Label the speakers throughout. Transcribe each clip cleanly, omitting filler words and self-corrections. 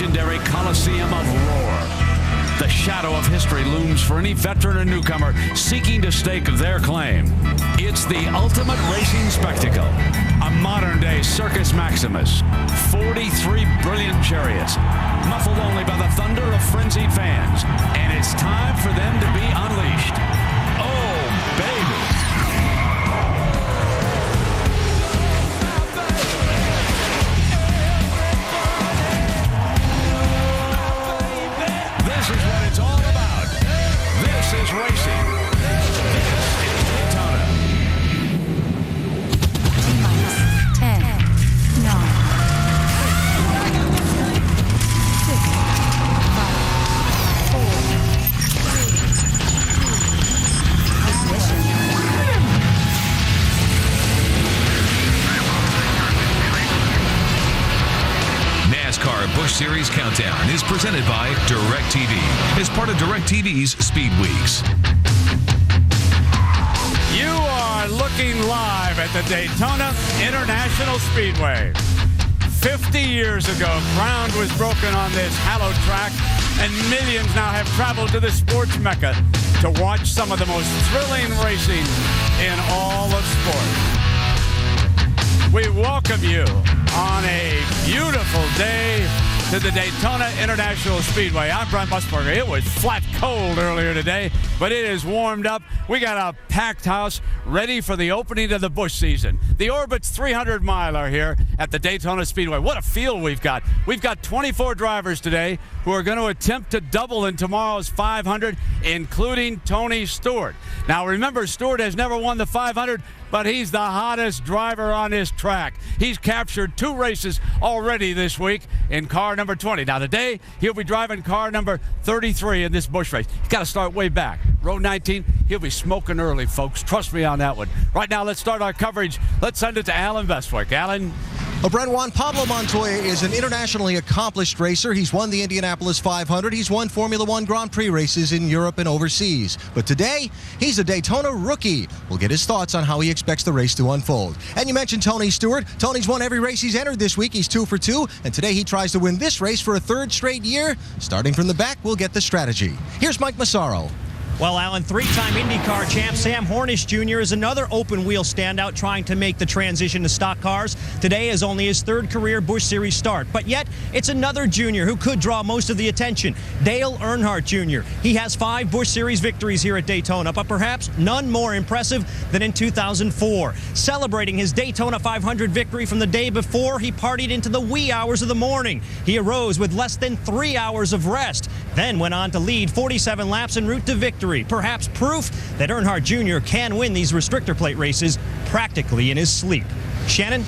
Speaker 1: Legendary Coliseum of Roar. The shadow of history looms for any veteran or newcomer seeking to stake their claim. It's the ultimate racing spectacle. A modern-day Circus Maximus. 43 brilliant chariots, muffled only by the thunder of frenzied fans. And it's time for them to be unleashed. Oh, baby. This is what it's all about. This is racing. This is Daytona.
Speaker 2: 10, 9, 6, 5, 4, 3, ignition.
Speaker 3: NASCAR Busch Series Countdown is presented by DirecTV as part of DirecTV's Speed Weeks.
Speaker 1: You are looking live at the Daytona International Speedway. 50 years ago, ground was broken on this hallowed track, and millions now have traveled to the sports mecca to watch some of the most thrilling racing in all of sport. We welcome you on a beautiful day to the Daytona International Speedway. I'm Brent Musburger. It was flat cold earlier today, but it is warmed up. We got a packed house ready for the opening of the Busch season. The Orbit's 300-miler here at the Daytona Speedway. What a field we've got. We've got 24 drivers today who are going to attempt to double in tomorrow's 500, including Tony Stewart. Now, remember, Stewart has never won the 500, but he's the hottest driver on this track. He's captured 2 races already this week in car number 20. Now, today, he'll be driving car number 33 in this Busch race. He's got to start way back. Row 19, he'll be smoking early, folks. Trust me on that one. Right now, let's start our coverage. Let's send it to Alan Bestwick. Alan?
Speaker 4: Well, Brent, Juan Pablo Montoya is an internationally accomplished racer. He's won the Indianapolis 500. He's won Formula One Grand Prix races in Europe and overseas. But today, he's a Daytona rookie. We'll get his thoughts on how he expects the race to unfold. And you mentioned Tony Stewart. Tony's won every race he's entered this week. He's 2 for 2. And today he tries to win this race for a 3rd straight year. Starting from the back, we'll get the strategy. Here's Mike Massaro.
Speaker 5: Well, Alan, 3-time IndyCar champ Sam Hornish Jr. is another open-wheel standout trying to make the transition to stock cars. Today is only his 3rd career Busch Series start, but yet it's another junior who could draw most of the attention, Dale Earnhardt Jr. He has 5 Busch Series victories here at Daytona, but perhaps none more impressive than in 2004. Celebrating his Daytona 500 victory from the day before, he partied into the wee hours of the morning. He arose with less than 3 hours of rest, then went on to lead 47 laps en route to victory. Perhaps proof that Earnhardt Jr. can win these restrictor plate races practically in his sleep. Shannon?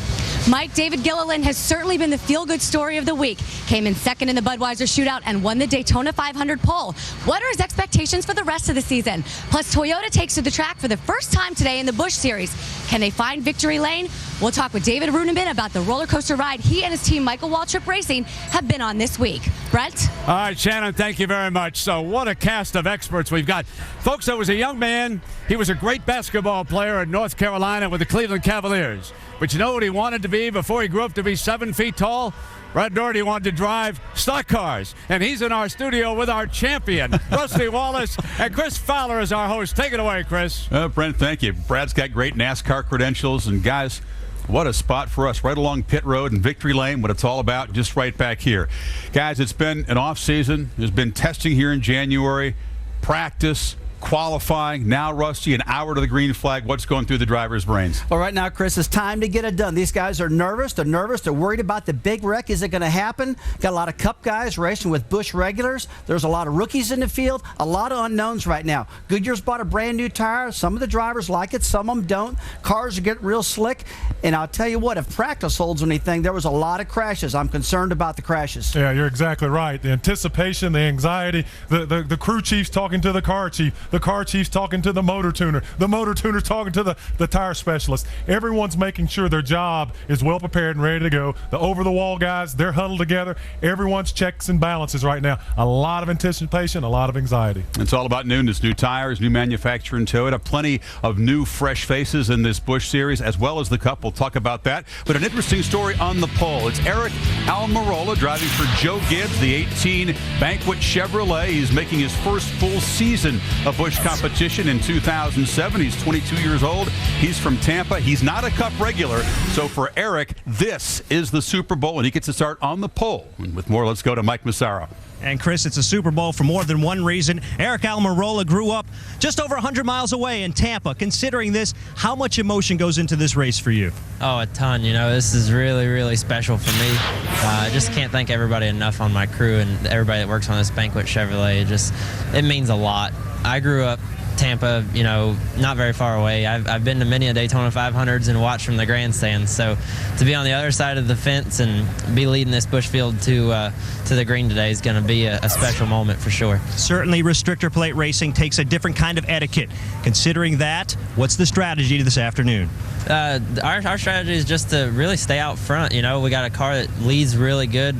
Speaker 2: Mike, David Gilliland has certainly been the feel-good story of the week. Came in 2nd in the Budweiser shootout and won the Daytona 500 pole. What are his expectations for the rest of the season? Plus, Toyota takes to the track for the first time today in the Busch Series. Can they find victory lane? We'll talk with David Runeman about the roller coaster ride he and his team, Michael Waltrip Racing, have been on this week. Brent?
Speaker 1: All right, Shannon, thank you very much. So what a cast of experts we've got. Folks, there was a young man. He was a great basketball player in North Carolina with the Cleveland Cavaliers. But you know what he wanted to be before he grew up to be 7 feet tall? Brad Doherty wanted to drive stock cars. And he's in our studio with our champion, Rusty Wallace. And Chris Fowler is our host. Take it away, Chris.
Speaker 6: Brent, thank you. Brad's got great NASCAR credentials. And, guys, what a spot for us right along pit road and victory lane, what it's all about, just right back here. Guys, it's been an off season. There's been testing here in January, practice, qualifying. Now, Rusty, an hour to the green flag. What's going through the drivers' brains?
Speaker 7: Well, right now, Chris, it's time to get it done. These guys are nervous. They're nervous. They're worried about the big wreck. Is it going to happen? Got a lot of Cup guys racing with Busch regulars. There's a lot of rookies in the field. A lot of unknowns right now. Goodyear's bought a brand new tire. Some of the drivers like it. Some of them don't. Cars are getting real slick. And I'll tell you what, if practice holds anything, there was a lot of crashes. I'm concerned about the crashes.
Speaker 8: Yeah, you're exactly right. The anticipation, the anxiety, the crew chief's talking to the car chief. The car chief's talking to the motor tuner. The motor tuner's talking to the tire specialist. Everyone's making sure their job is well prepared and ready to go. The over-the-wall guys, they're huddled together. Everyone's checks and balances right now. A lot of anticipation, a lot of anxiety.
Speaker 6: It's all about newness, new tires, new manufacturer in Toyota. Plenty of new, fresh faces in this Busch Series, as well as the Cup. We'll talk about that. But an interesting story on the pole. It's Eric Almirola driving for Joe Gibbs, the 18 Banquet Chevrolet. He's making his first full season of Busch competition in 2007. He's 22 years old. He's from Tampa. He's not a Cup regular. So for Eric, this is the Super Bowl, and he gets to start on the pole. And with more, let's go to Mike Massaro.
Speaker 5: And Chris, it's a Super Bowl for more than one reason. Eric Almirola grew up just over 100 miles away in Tampa. Considering this, how much emotion goes into this race for you?
Speaker 9: Oh, a ton. You know, this is really, really special for me. I just can't thank everybody enough on my crew and everybody that works on this Banquet Chevrolet. It means a lot. I grew up Tampa, you know, not very far away. I've been to many a Daytona 500s and watched from the grandstands. So to be on the other side of the fence and be leading this Busch field to the green today is going to be a special moment for sure.
Speaker 5: Certainly, restrictor plate racing takes a different kind of etiquette. Considering that, what's the strategy this afternoon?
Speaker 9: Our strategy is just to really stay out front. You know, we got a car that leads really good.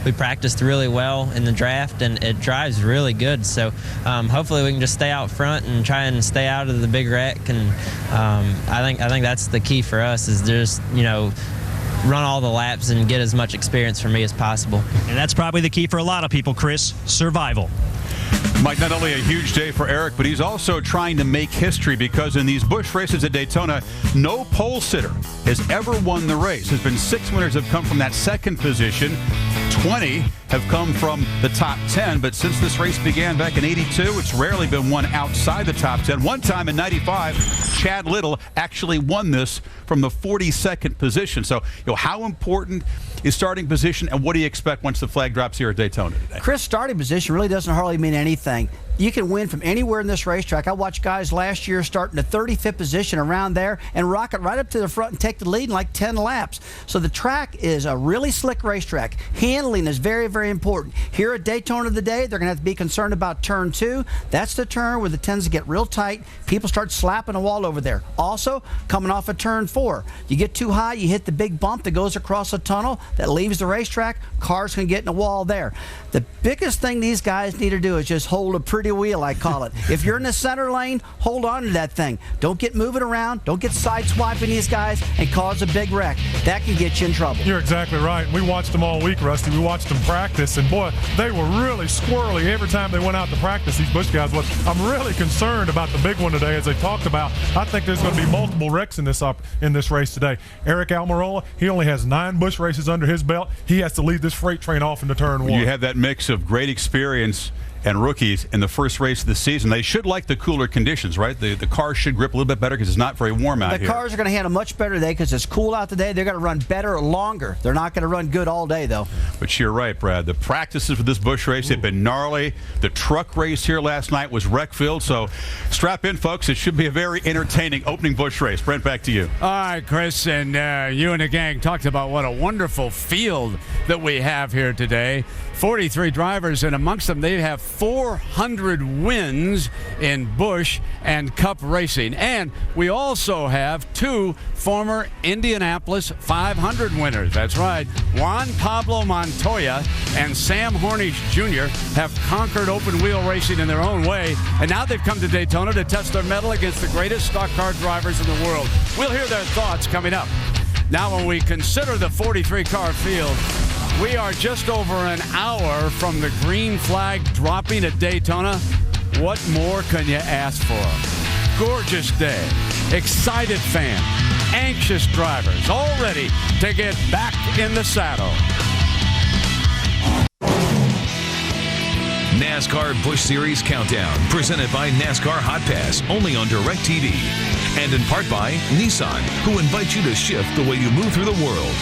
Speaker 9: We practiced really well in the draft, and it drives really good. So hopefully we can just stay out front and try and stay out of the big wreck. And I think that's the key for us, is just, you know, run all the laps and get as much experience for me as possible.
Speaker 5: And that's probably the key for a lot of people, Chris. Survival.
Speaker 6: Mike, not only a huge day for Eric, but he's also trying to make history, because in these Busch races at Daytona, no pole sitter has ever won the race. There's been 6 winners have come from that second position. 20 have come from the top 10, but since this race began back in '82, it's rarely been won outside the top 10. One time in '95, Chad Little actually won this from the 42nd position. So, you know, how important is starting position, and what do you expect once the flag drops here at Daytona today?
Speaker 7: Chris, starting position really doesn't hardly mean anything. You can win from anywhere in this racetrack. I watched guys last year start in the 35th position around there and rocket right up to the front and take the lead in like 10 laps. So the track is a really slick racetrack. Handling is very, very important. Here at Daytona today, they're going to have to be concerned about turn 2. That's the turn where the tends to get real tight. People start slapping the wall over there. Also, coming off of turn 4, you get too high, you hit the big bump that goes across the tunnel that leaves the racetrack. Cars can get in the wall there. The biggest thing these guys need to do is just hold a pretty wheel, I call it. If you're in the center lane, hold on to that thing. Don't get moving around. Don't get sideswiping these guys and cause a big wreck. That can get you in trouble.
Speaker 8: You're exactly right. We watched them all week, Rusty. We watched them practice, and boy, they were really squirrely every time they went out to practice, these Busch guys. I'm really concerned about the big one today, as they talked about. I think there's going to be multiple wrecks in this race today. Eric Almirola, he only has 9 Busch races under his belt. He has to lead this freight train off into turn 1.
Speaker 6: You have that mix of great experience and rookies in the first race of the season. They should like the cooler conditions, right? The car should grip a little bit better because it's not very warm out here.
Speaker 7: The cars are going to handle much better today because it's cool out today. They're going to run better longer. They're not going to run good all day, though.
Speaker 6: But you're right, Brad. The practices for this Busch race have been gnarly. The truck race here last night was wreck-filled, so strap in, folks. It should be a very entertaining opening Busch race. Brent, back to you.
Speaker 1: All right, Chris, and you and the gang talked about what a wonderful field that we have here today. 43 drivers, and amongst them they have 400 wins in Busch and Cup racing. And we also have 2 former Indianapolis 500 winners. That's right. Juan Pablo Montoya and Sam Hornish Jr. have conquered open wheel racing in their own way, and now they've come to Daytona to test their mettle against the greatest stock car drivers in the world. We'll hear their thoughts coming up. Now, when we consider the 43-car field, we are just over an hour from the green flag dropping at Daytona. What more can you ask for? Gorgeous day, excited fans, anxious drivers, all ready to get back in the saddle.
Speaker 3: NASCAR Busch Series Countdown, presented by NASCAR Hot Pass, only on DirecTV. And in part by Nissan, who invites you to shift the way you move through the world.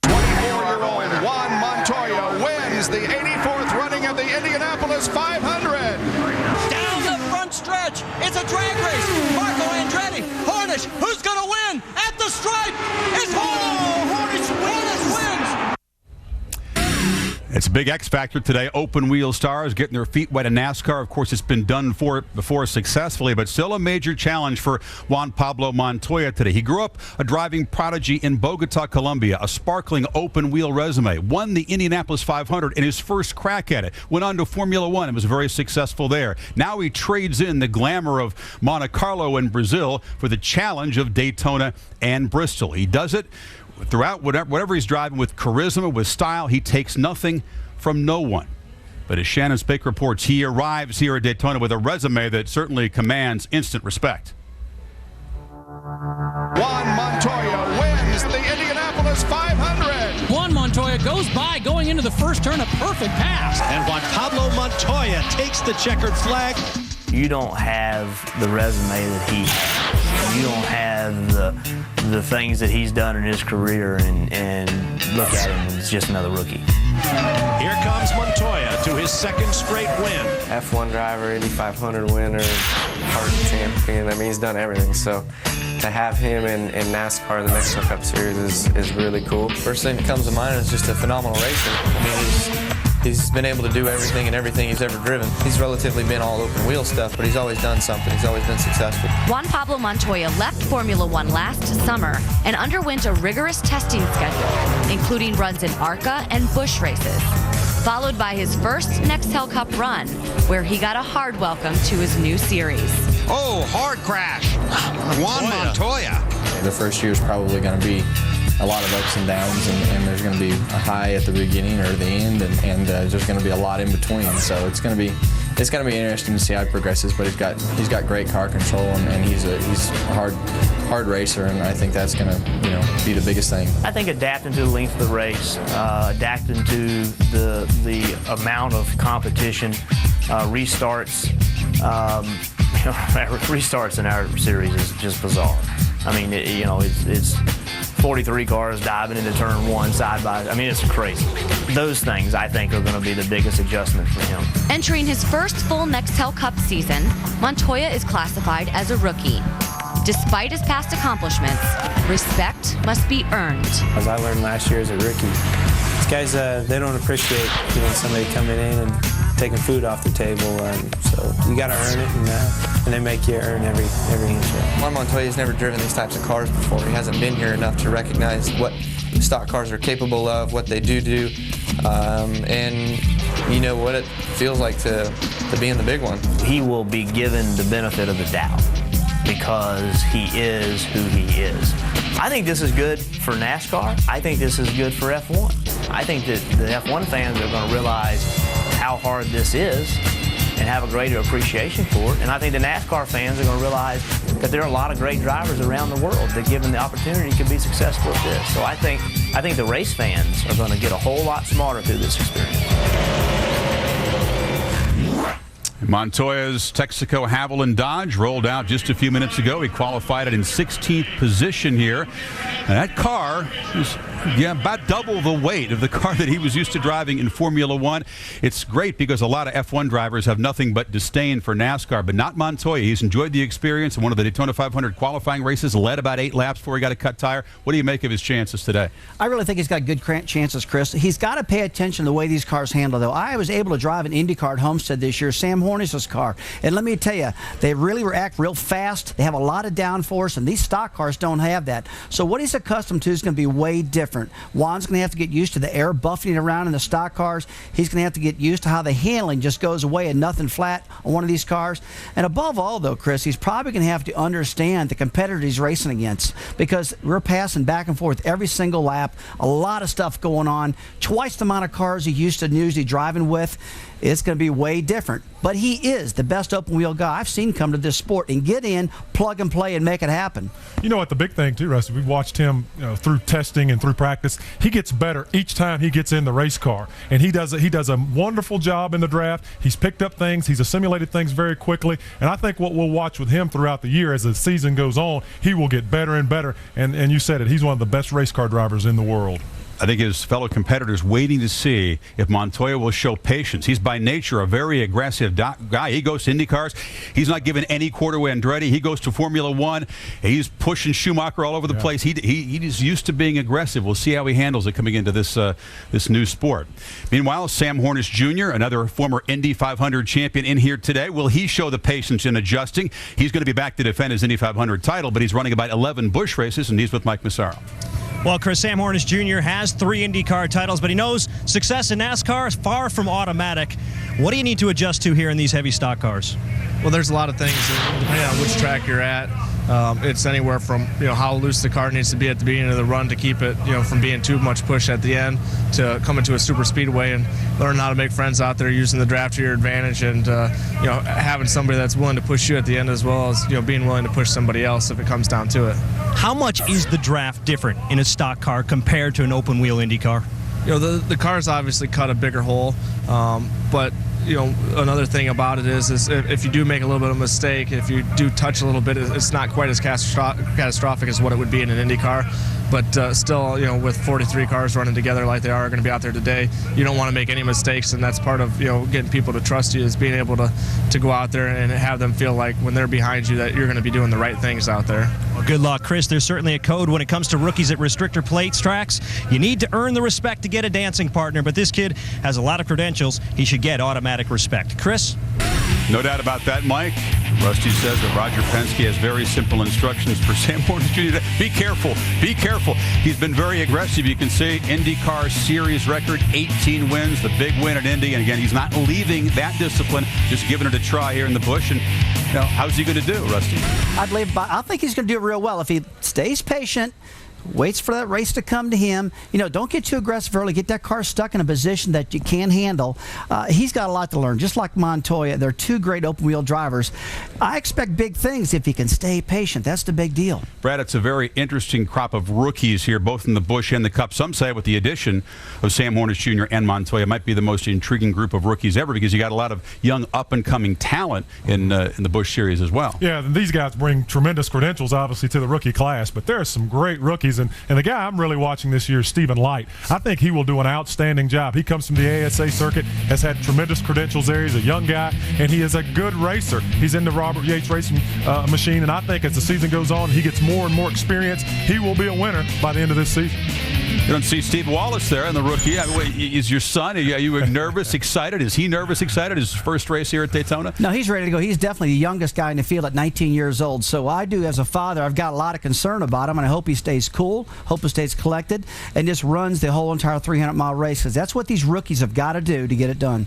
Speaker 10: 24-year-old Juan Montoya wins the 84th running of the Indianapolis 500.
Speaker 11: Down the front stretch, it's a drag race. Marco Andretti, Hornish, who's going to win? At the stripe, it's Hornish wins.
Speaker 6: It's a big X factor today. Open wheel stars getting their feet wet in NASCAR. Of course, it's been done before successfully, but still a major challenge for Juan Pablo Montoya today. He grew up a driving prodigy in Bogota, Colombia, a sparkling open wheel resume. Won the Indianapolis 500 in his first crack at it. Went on to Formula One and was very successful there. Now he trades in the glamour of Monte Carlo in Brazil for the challenge of Daytona and Bristol. He does it throughout whatever he's driving with charisma, with style. He takes nothing from no one. But as Shannon Spake reports, he arrives here at Daytona with a resume that certainly commands instant respect.
Speaker 10: Juan Montoya wins the Indianapolis 500.
Speaker 12: Juan Montoya goes by going into the first turn, a perfect pass.
Speaker 11: And Juan Pablo Montoya takes the checkered flag.
Speaker 13: You don't have the resume that he has. You don't have the things that he's done in his career, and look at him, he's just another rookie.
Speaker 11: Here comes Montoya to his second straight win.
Speaker 14: F1 driver, Indy 500 winner, kart champion. I mean, he's done everything. So to have him in NASCAR in the Mexico Cup Series is really cool. First thing that comes to mind is just a phenomenal racer. I mean, he's been able to do everything and everything he's ever driven. He's relatively been all open wheel stuff, but he's always done something. He's always been successful.
Speaker 2: Juan Pablo Montoya left Formula One last summer and underwent a rigorous testing schedule, including runs in ARCA and Busch races, followed by his first Nextel Cup run, where he got a hard welcome to his new series.
Speaker 15: Oh, hard crash. Juan Montoya.
Speaker 14: The first year is probably going to be a lot of ups and downs, and there's going to be a high at the beginning or the end, and there's going to be a lot in between. So it's going to be interesting to see how he progresses. But he's got great car control, and he's a hard racer, and I think that's going to be the biggest thing.
Speaker 13: I think adapting to the length of the race, adapting to the amount of competition, restarts. Restarts in our series is just bizarre. I mean, it's 43 cars diving into turn one side by. I mean, it's crazy. Those things, I think, are going to be the biggest adjustment for him.
Speaker 2: Entering his first full Nextel Cup season, Montoya is classified as a rookie. Despite his past accomplishments, respect must be earned.
Speaker 14: As I learned last year as a rookie, these guys, they don't appreciate somebody coming in and taking food off the table, and so you got to earn it, and they make you earn every inch. Juan Montoya's never driven these types of cars before. He hasn't been here enough to recognize what stock cars are capable of, what they do, and you know what it feels like to be in the big one.
Speaker 13: He will be given the benefit of the doubt because he is who he is. I think this is good for NASCAR. I think this is good for F1. I think that the F1 fans are going to realize how hard this is and have a greater appreciation for it. And I think the NASCAR fans are going to realize that there are a lot of great drivers around the world that, given the opportunity, can be successful at this. So I think the race fans are going to get a whole lot smarter through this experience.
Speaker 6: Montoya's Texaco Haviland Dodge rolled out just a few minutes ago. He qualified it in 16th position here. And that car is about double the weight of the car that he was used to driving in Formula One. It's great because a lot of F1 drivers have nothing but disdain for NASCAR, but not Montoya. He's enjoyed the experience in one of the Daytona 500 qualifying races, led about 8 laps before he got a cut tire. What do you make of his chances today?
Speaker 7: I really think he's got good chances, Chris. He's got to pay attention to the way these cars handle, though. I was able to drive an IndyCar at Homestead this year, Sam Hornish's car, and let me tell you, they really react real fast. They have a lot of downforce, and these stock cars don't have that. So what he's accustomed to is going to be way different. Juan's going to have to get used to the air buffeting around in the stock cars. He's going to have to get used to how the handling just goes away and nothing flat on one of these cars. And above all, though, Chris, he's probably going to have to understand the competitor he's racing against, because we're passing back and forth every single lap, a lot of stuff going on, twice the amount of cars he used to usually driving with. It's going to be way different. But he is the best open-wheel guy I've seen come to this sport and get in, plug and play, and make it happen.
Speaker 8: You know what, the big thing, too, Rusty, we've watched him through testing and through practice. He gets better each time he gets in the race car. And he does a wonderful job in the draft. He's picked up things. He's assimilated things very quickly. And I think what we'll watch with him throughout the year as the season goes on, he will get better and better. And you said it, he's one of the best race car drivers in the world.
Speaker 6: I think his fellow competitors waiting to see if Montoya will show patience. He's by nature a very aggressive guy. He goes to IndyCars. He's not giving any quarter to Andretti. He goes to Formula One. He's pushing Schumacher all over the place. He's used to being aggressive. We'll see how he handles it coming into this new sport. Meanwhile, Sam Hornish Jr., another former Indy 500 champion, in here today. Will he show the patience in adjusting? He's going to be back to defend his Indy 500 title, but he's running about 11 Busch races, and he's with Mike Massaro.
Speaker 5: Well, Chris, Sam Hornish Jr. has 3 IndyCar titles, but he knows success in NASCAR is far from automatic. What do you need to adjust to here in these heavy stock cars?
Speaker 16: Well, there's a lot of things depending on which track you're at. It's anywhere from how loose the car needs to be at the beginning of the run to keep it from being too much push at the end, to coming to a super speedway and learn how to make friends out there, using the draft to your advantage, and having somebody that's willing to push you at the end, as well as being willing to push somebody else if it comes down to it.
Speaker 5: How much is the draft different in a stock car compared to an open wheel Indy car?
Speaker 16: The cars obviously cut a bigger hole, but another thing about it is if you do make a little bit of a mistake, if you do touch a little bit, it's not quite as catastrophic as what it would be in an Indy car. But still, with 43 cars running together like they are going to be out there today, you don't want to make any mistakes, and that's part of getting people to trust you, is being able to go out there and have them feel like when they're behind you that you're going to be doing the right things out there.
Speaker 5: Well, good luck, Chris. There's certainly a code when it comes to rookies at restrictor plates tracks. You need to earn the respect to get a dancing partner, but this kid has a lot of credentials. He should get automatic respect. Chris?
Speaker 6: No doubt about that, Mike. Rusty says that Roger Penske has very simple instructions for Sam Hornish Jr. Be careful. Be careful. He's been very aggressive. You can see IndyCar Series record, 18 wins, the big win at Indy. And again, he's not leaving that discipline, just giving it a try here in the Busch. And how's he going to do, Rusty?
Speaker 7: I think he's going to do real well if he stays patient, waits for that race to come to him. Don't get too aggressive early. Get that car stuck in a position that you can handle. He's got a lot to learn. Just like Montoya, they're 2 great open-wheel drivers. I expect big things if he can stay patient. That's the big deal.
Speaker 6: Brad, it's a very interesting crop of rookies here, both in the Busch and the Cup. Some say with the addition of Sam Hornish Jr. and Montoya, it might be the most intriguing group of rookies ever, because you got a lot of young up-and-coming talent in the Busch Series as well.
Speaker 8: Yeah, these guys bring tremendous credentials, obviously, to the rookie class, but there are some great rookies. And the guy I'm really watching this year is Stephen Light. I think he will do an outstanding job. He comes from the ASA circuit, has had tremendous credentials there. He's a young guy, and he is a good racer. He's in the Robert Yates racing machine, and I think as the season goes on, he gets more and more experience. He will be a winner by the end of this season.
Speaker 6: You don't see Steve Wallace there in the rookie. Is your son, are you nervous, excited? Is he nervous, excited? His first race here at Daytona?
Speaker 7: No, he's ready to go. He's definitely the youngest guy in the field at 19 years old. So I do, as a father, I've got a lot of concern about him, and I hope he stays cool, hope he stays collected, and just runs the whole entire 300-mile race, because that's what these rookies have got to do to get it done.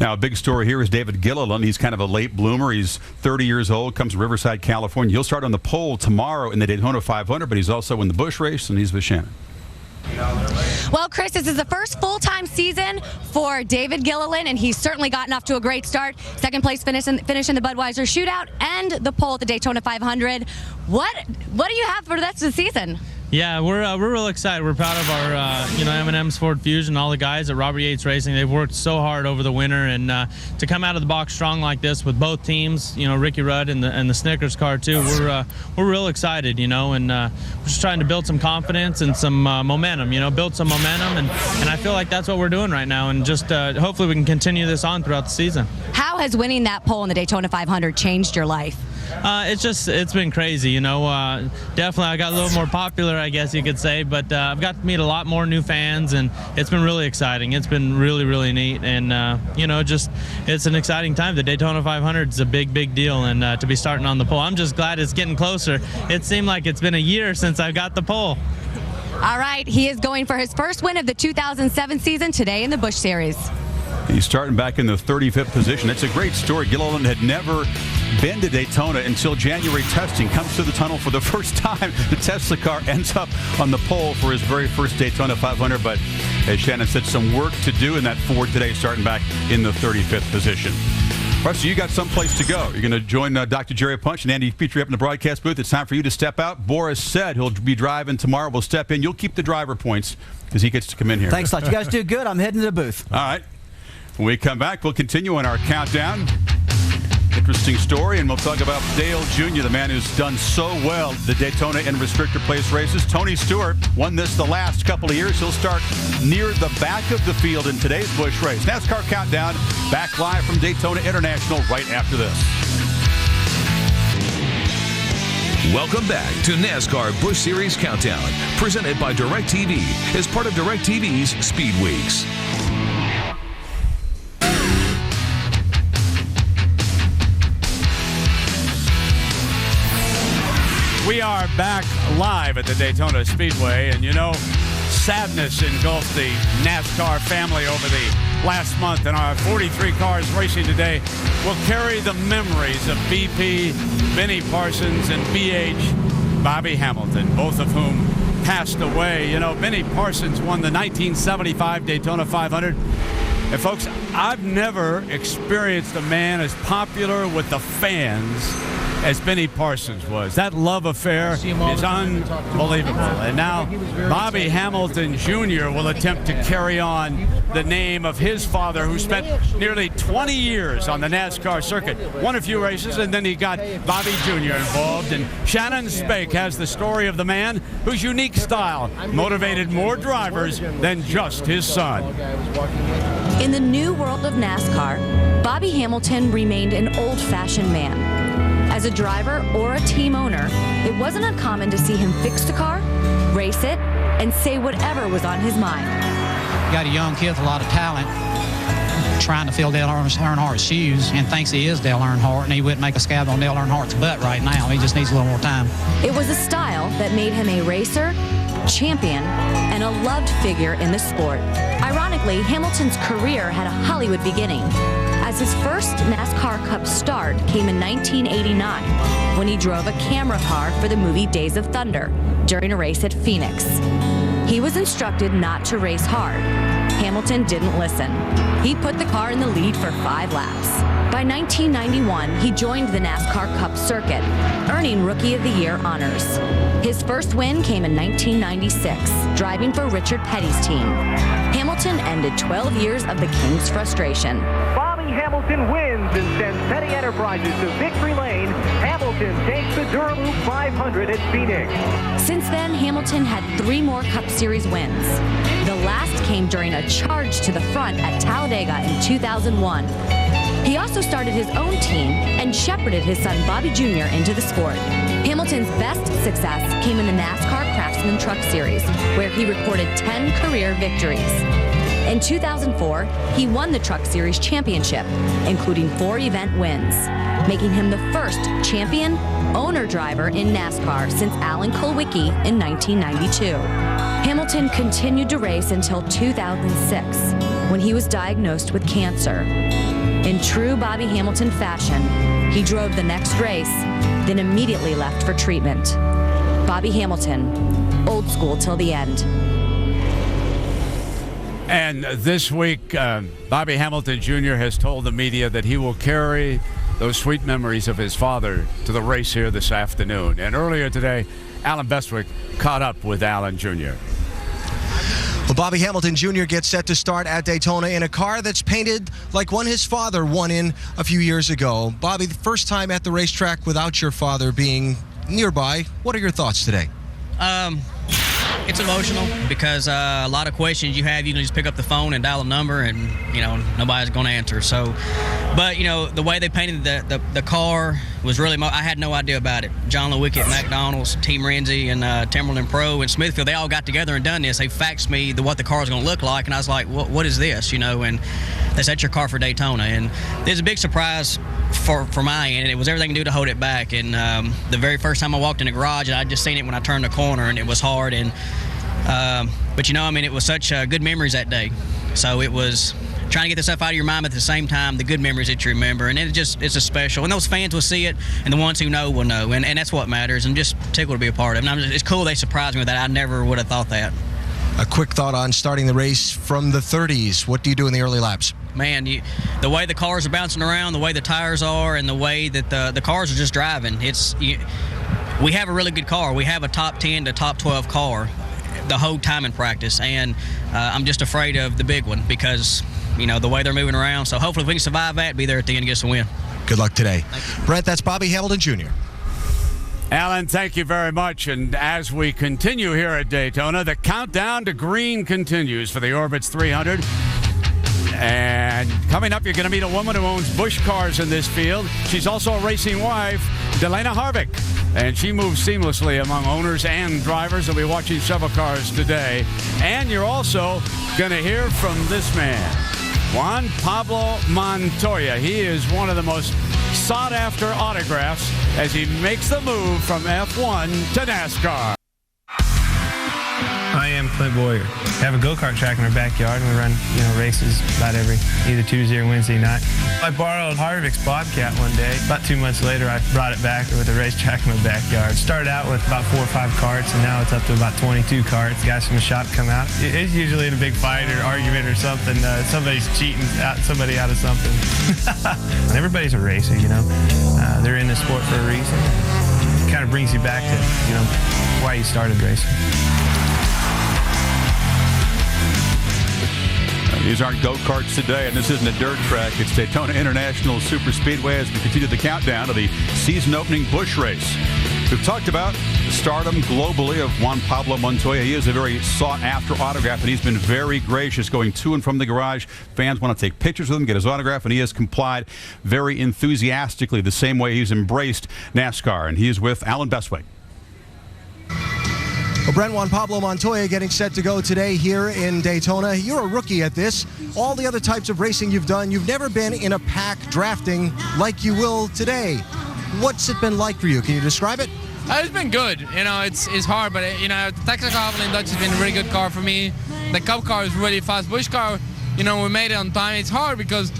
Speaker 6: Now, a big story here is David Gilliland. He's kind of a late bloomer. He's 30 years old, comes from Riverside, California. He'll start on the pole tomorrow in the Daytona 500, but he's also in the Busch race, and he's with Shannon.
Speaker 2: Well, Chris, this is the first full-time season for David Gilliland, and he's certainly gotten off to a great start. Second place finish in the Budweiser Shootout and the pole at the Daytona 500. What do you have for the rest of the season?
Speaker 17: Yeah, we're real excited. We're proud of our M&M's Ford Fusion, all the guys at Robert Yates Racing. They've worked so hard over the winter, and to come out of the box strong like this with both teams, Ricky Rudd and the Snickers car too. We're real excited, and we're just trying to build some confidence and some momentum. Build some momentum, and I feel like that's what we're doing right now. And just hopefully we can continue this on throughout the season.
Speaker 2: How has winning that pole in the Daytona 500 changed your life?
Speaker 17: It's been crazy, definitely I got a little more popular, I guess you could say, but I've got to meet a lot more new fans, and it's been really exciting. It's been really, really neat, and it's an exciting time. The Daytona 500 is a big deal, and to be starting on the pole, I'm just glad it's getting closer. It seemed like it's been a year since I got the pole.
Speaker 2: All right, he is going for his first win of the 2007 season today in the Busch Series.
Speaker 6: He's starting back in the 35th position. It's a great story. Gilliland had never been to Daytona until January testing. Comes to the tunnel for the first time. The Tesla car ends up on the pole for his very first Daytona 500. But as Shannon said, some work to do in that Ford today, starting back in the 35th position. Rusty, you got someplace to go. You're going to join Dr. Jerry Punch and Andy Petrie up in the broadcast booth. It's time for you to step out. Boris said he'll be driving tomorrow. We'll step in. You'll keep the driver points because he gets to come in here.
Speaker 7: Thanks a lot. You guys do good. I'm heading to the booth.
Speaker 6: All right. When we come back, we'll continue on our countdown Interesting story, and we'll talk about Dale Jr., the man who's done so well the Daytona and restrictor place races. Tony Stewart won this the last couple of years. He'll start near the back of the field in today's Busch race. NASCAR Countdown, back live from Daytona International right after this.
Speaker 3: Welcome back to NASCAR Busch Series Countdown, presented by DirecTV as part of DirecTV's Speed Weeks.
Speaker 1: We are back live at the Daytona Speedway, and you know, sadness engulfed the NASCAR family over the last month, and our 43 cars racing today will carry the memories of BP, Benny Parsons, and BH Bobby Hamilton, both of whom passed away. You know, Benny Parsons won the 1975 Daytona 500. And folks, I've never experienced a man as popular with the fans as Benny Parsons was. That love affair is unbelievable. And now Bobby Hamilton Jr. will attempt to carry on the name of his father, who spent nearly 20 years on the NASCAR circuit. Won a few races, and then he got Bobby Jr. involved. And Shannon Spake has the story of the man whose unique style motivated more drivers than just his son.
Speaker 2: In the new world of NASCAR, Bobby Hamilton remained an old-fashioned man. As a driver or a team owner, it wasn't uncommon to see him fix the car, race it, and say whatever was on his mind.
Speaker 12: You got a young kid with a lot of talent trying to fill Dale Earnhardt's shoes and thinks he is Dale Earnhardt, and he wouldn't make a scab on Dale Earnhardt's butt right now. He just needs a little more time.
Speaker 2: It was a style that made him a racer, champion, and a loved figure in the sport. Ironically, Hamilton's career had a Hollywood beginning, as his first NASCAR Cup start came in 1989 when he drove a camera car for the movie Days of Thunder during a race at Phoenix. He was instructed not to race hard. Hamilton didn't listen. He put the car in the lead for 5 laps. By 1991, he joined the NASCAR Cup circuit, earning Rookie of the Year honors. His first win came in 1996, driving for Richard Petty's team. Hamilton ended 12 years of the King's frustration.
Speaker 18: Bobby Hamilton wins and sends Petty Enterprises to victory lane. Hamilton takes the Duraloop 500 at Phoenix.
Speaker 2: Since then, Hamilton had 3 more Cup Series wins. The last came during a charge to the front at Talladega in 2001. He also started his own team and shepherded his son Bobby Jr. into the sport. Hamilton's best success came in the NASCAR Craftsman Truck Series, where he recorded 10 career victories. In 2004, he won the Truck Series championship, including 4 event wins, making him the first champion owner-driver in NASCAR since Alan Kulwicki in 1992. Hamilton continued to race until 2006, when he was diagnosed with cancer. In true Bobby Hamilton fashion, he drove the next race, then immediately left for treatment. Bobby Hamilton, old school till the end.
Speaker 1: And this week, Bobby Hamilton Jr. has told the media that he will carry those sweet memories of his father to the race here this afternoon. And earlier today, Alan Bestwick caught up with Alan Jr.
Speaker 4: Well, Bobby Hamilton Jr. gets set to start at Daytona in a car that's painted like one his father won in a few years ago. Bobby, the first time at the racetrack without your father being nearby, what are your thoughts today?
Speaker 19: It's emotional because a lot of questions you have, you can just pick up the phone and dial a number and, you know, nobody's going to answer. So, but, you know, the way they painted the car was really, I had no idea about it. John Lewicki at McDonald's, Team Renzi, and Timberland Pro and Smithfield, they all got together and done this. They faxed me what the car was going to look like, and I was like, what is this, you know? And they said, your car for Daytona. And there's a big surprise for my end. It was everything to do to hold it back. And the very first time I walked in the garage, and I just seen it when I turned the corner, and it was hard. And but, you know, I mean, it was such good memories that day. So it was trying to get the stuff out of your mind, but at the same time, the good memories that you remember. And it's a special. And those fans will see it, and the ones who know will know. And that's what matters. I'm just tickled to be a part of it. And it's cool they surprised me with that. I never would have thought that.
Speaker 4: A quick thought on starting the race from the 30s. What do you do in the early laps?
Speaker 19: Man, the way the cars are bouncing around, the way the tires are, and the way that the cars are just driving, we have a really good car. We have a top 10 to top 12 car the whole time in practice, and I'm just afraid of the big one because, you know, the way they're moving around. So hopefully if we can survive that, be there at the end and get us a win.
Speaker 4: Good luck today. Brent, that's Bobby Hamilton Jr.
Speaker 1: Alan, thank you very much. And as we continue here at Daytona, the countdown to green continues for the Orbitz 300. And coming up, you're going to meet a woman who owns Busch cars in this field. She's also a racing wife, Delana Harvick. And she moves seamlessly among owners and drivers. We'll be watching several cars today. And you're also going to hear from this man, Juan Pablo Montoya. He is one of the most sought-after autographs as he makes the move from F1 to NASCAR.
Speaker 20: I am Clint Boyer. I have a go-kart track in our backyard, and we run, races about either Tuesday or Wednesday night. I borrowed Harvick's Bobcat one day. About 2 months later, I brought it back with a racetrack in my backyard. Started out with about 4 or 5 carts, and now it's up to about 22 carts. Guys from the shop come out. It's usually in a big fight or argument or something. Somebody's cheating somebody out of something. Everybody's a racer, They're in the sport for a reason. It kind of brings you back to, why you started racing.
Speaker 6: These aren't go-karts today, and this isn't a dirt track. It's Daytona International Super Speedway as we continue the countdown to the season-opening Busch race. We've talked about the stardom globally of Juan Pablo Montoya. He is a very sought-after autograph, and he's been very gracious going to and from the garage. Fans want to take pictures with him, get his autograph, and he has complied very enthusiastically, the same way he's embraced NASCAR. And he is with Alan Bestwick.
Speaker 4: Well, Brent, Juan Pablo Montoya getting set to go today here in Daytona. You're a rookie at this. All the other types of racing you've done, you've never been in a pack drafting like you will today. What's it been like for you? Can you describe it?
Speaker 21: It's been good. It's hard, but the Texaco Havoline Dutch has been a really good car for me. The Cup car is really fast. Busch car, we made it on time. It's hard because,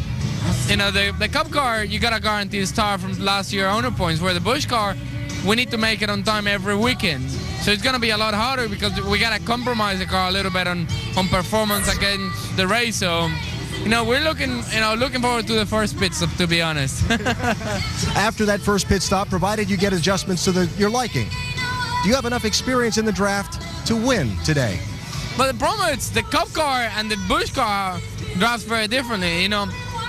Speaker 21: the Cup car, you got to guarantee a star from last year owner points, where the Busch car, we need to make it on time every weekend. So it's going to be a lot harder because we got to compromise the car a little bit on performance against the race. So, we're looking forward to the first pit stop, to be honest.
Speaker 4: After that first pit stop, provided you get adjustments to your liking, do you have enough experience in the draft to win today?
Speaker 21: But the problem is the Cup car and the Busch car drafts very differently.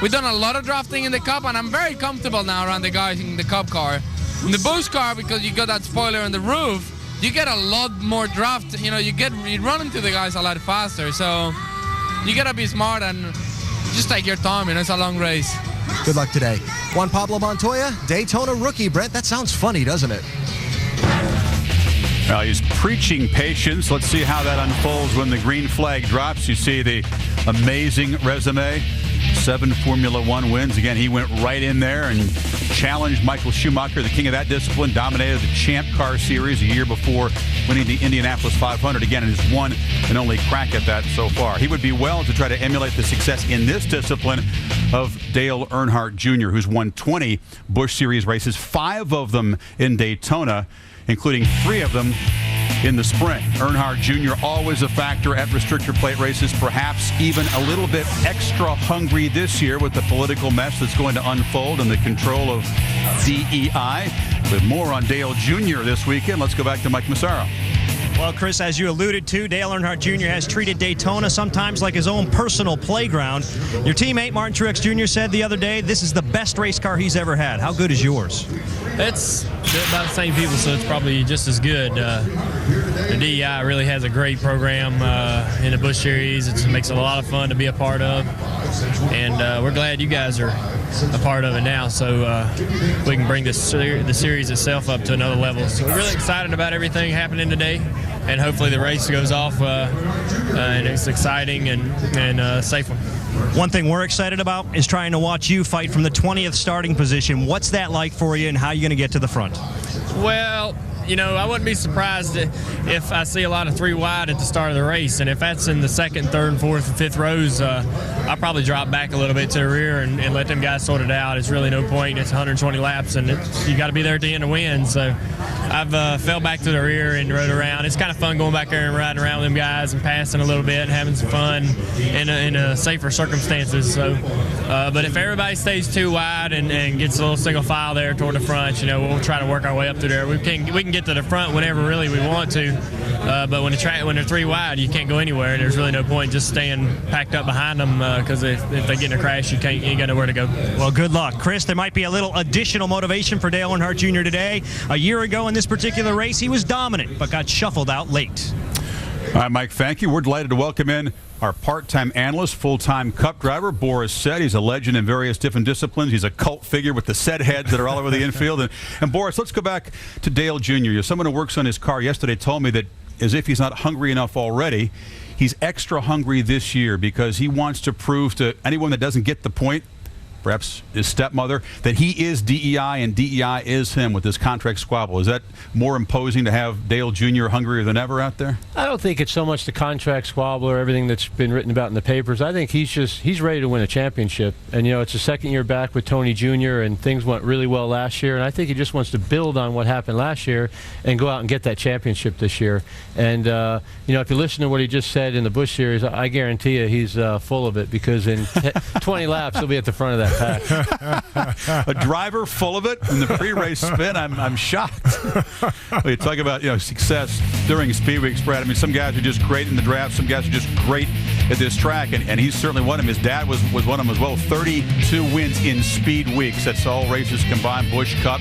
Speaker 21: We've done a lot of drafting in the Cup, and I'm very comfortable now around the guys in the Cup car. In the Busch car, because you got that spoiler on the roof, you get a lot more draft. You run into the guys a lot faster. So you gotta be smart and just take your time. It's a long race.
Speaker 4: Good luck today. Juan Pablo Montoya, Daytona rookie. Brent, that sounds funny, doesn't it?
Speaker 6: Well, he's preaching patience. Let's see how that unfolds when the green flag drops. You see the amazing resume. 7 Formula One wins. Again, he went right in there and challenged Michael Schumacher, the king of that discipline, dominated the Champ Car Series a year before winning the Indianapolis 500. Again, in his one and only crack at that so far. He would be well to try to emulate the success in this discipline of Dale Earnhardt Jr., who's won 20 Busch Series races, 5 of them in Daytona, including 3 of them in the spring. Earnhardt Jr. always a factor at restrictor plate races, perhaps even a little bit extra hungry this year with the political mess that's going to unfold and the control of DEI. With more on Dale Jr. this weekend, let's go back to Mike Massaro.
Speaker 5: Well, Chris, as you alluded to, Dale Earnhardt Jr. has treated Daytona sometimes like his own personal playground. Your teammate, Martin Truex Jr., said the other day this is the best race car he's ever had. How good is yours?
Speaker 17: It's about the same people, so it's probably just as good. The DEI really has a great program in the Busch Series. It makes it a lot of fun to be a part of, and we're glad you guys are a part of it now, so we can bring the series itself up to another level. So we're really excited about everything happening today, and hopefully the race goes off and it's exciting and a safe one.
Speaker 5: One thing we're excited about is trying to watch you fight from the 20th starting position. What's that like for you, and how are you going to get to the front?
Speaker 17: Well, I wouldn't be surprised if I see a lot of 3 wide at the start of the race. And if that's in the 2nd, 3rd, 4th, and 5th rows, I'll probably drop back a little bit to the rear and let them guys sort it out. It's really no point. It's 120 laps, and you got to be there at the end to win. So
Speaker 9: I've fell back to the rear and rode around. It's kind of fun going back there and riding around with them guys and passing a little bit and having some fun in safer circumstances. So, but if everybody stays too wide and gets a little single file there toward the front, we'll try to work our way up through there. We can get to the front whenever really we want to, but when they're 3 wide, you can't go anywhere. There's really no point just staying packed up behind them because if they get in a crash, you ain't got nowhere to go.
Speaker 5: Well, good luck, Chris. There might be a little additional motivation for Dale Earnhardt Jr. today. A year ago in this particular race, he was dominant, but got shuffled out late.
Speaker 6: All right, Mike, thank you. We're delighted to welcome in our part-time analyst, full-time Cup driver, Boris Said. He's a legend in various different disciplines. He's a cult figure with the Said heads that are all over the infield. And Boris, let's go back to Dale Jr. Someone who works on his car yesterday told me that as if he's not hungry enough already, he's extra hungry this year because he wants to prove to anyone that doesn't get the point, perhaps his stepmother, that he is DEI and DEI is him with this contract squabble. Is that more imposing to have Dale Jr. hungrier than ever out there?
Speaker 22: I don't think it's so much the contract squabble or everything that's been written about in the papers. I think he's ready to win a championship. And, it's a second year back with Tony Jr. and things went really well last year. And I think he just wants to build on what happened last year and go out and get that championship this year. And, if you listen to what he just said in the Busch Series, I guarantee you he's full of it because in 20 laps he'll be at the front of that pack.
Speaker 6: A driver full of it in the pre-race spin. I'm shocked. You talk about success during Speed Weeks, Brad. I mean, some guys are just great in the draft. Some guys are just great at this track, and he's certainly one of them. His dad was one of them as well. 32 wins in Speed Weeks. That's all races combined. Busch Cup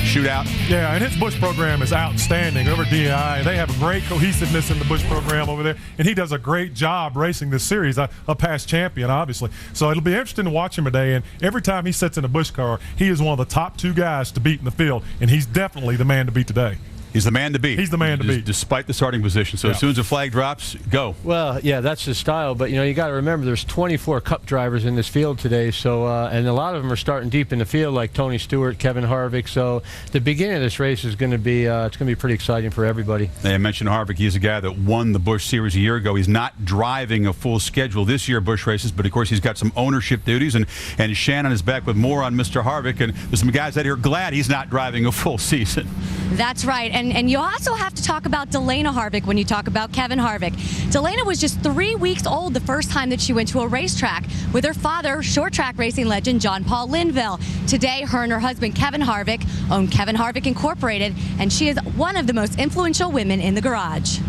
Speaker 6: shootout.
Speaker 8: Yeah, and his Busch program is outstanding. Over DEI, they have a great cohesiveness in the Busch program over there, and he does a great job racing this series. A past champion, obviously. So it'll be interesting to watch him today. And every time he sits in a Busch car, he is one of the top 2 guys to beat in the field, and he's definitely the man to beat today.
Speaker 6: He's the man to beat.
Speaker 8: He's the man to beat.
Speaker 6: Despite the starting position. So as soon as the flag drops, go.
Speaker 22: Well, yeah, that's his style. But, you got to remember there's 24 Cup drivers in this field today. So, and a lot of them are starting deep in the field like Tony Stewart, Kevin Harvick. So the beginning of this race is going to be it's going to be pretty exciting for everybody.
Speaker 6: I mentioned Harvick. He's a guy that won the Busch Series a year ago. He's not driving a full schedule this year, Busch races, but, of course, he's got some ownership duties. And Shannon is back with more on Mr. Harvick. And there's some guys out here glad he's not driving a full season.
Speaker 2: That's right. And you also have to talk about Delana Harvick when you talk about Kevin Harvick. Delana was just 3 weeks old the first time that she went to a racetrack with her father, short track racing legend John Paul Linville. Today, her and her husband Kevin Harvick own Kevin Harvick Incorporated, and she is one of the most influential women in the garage.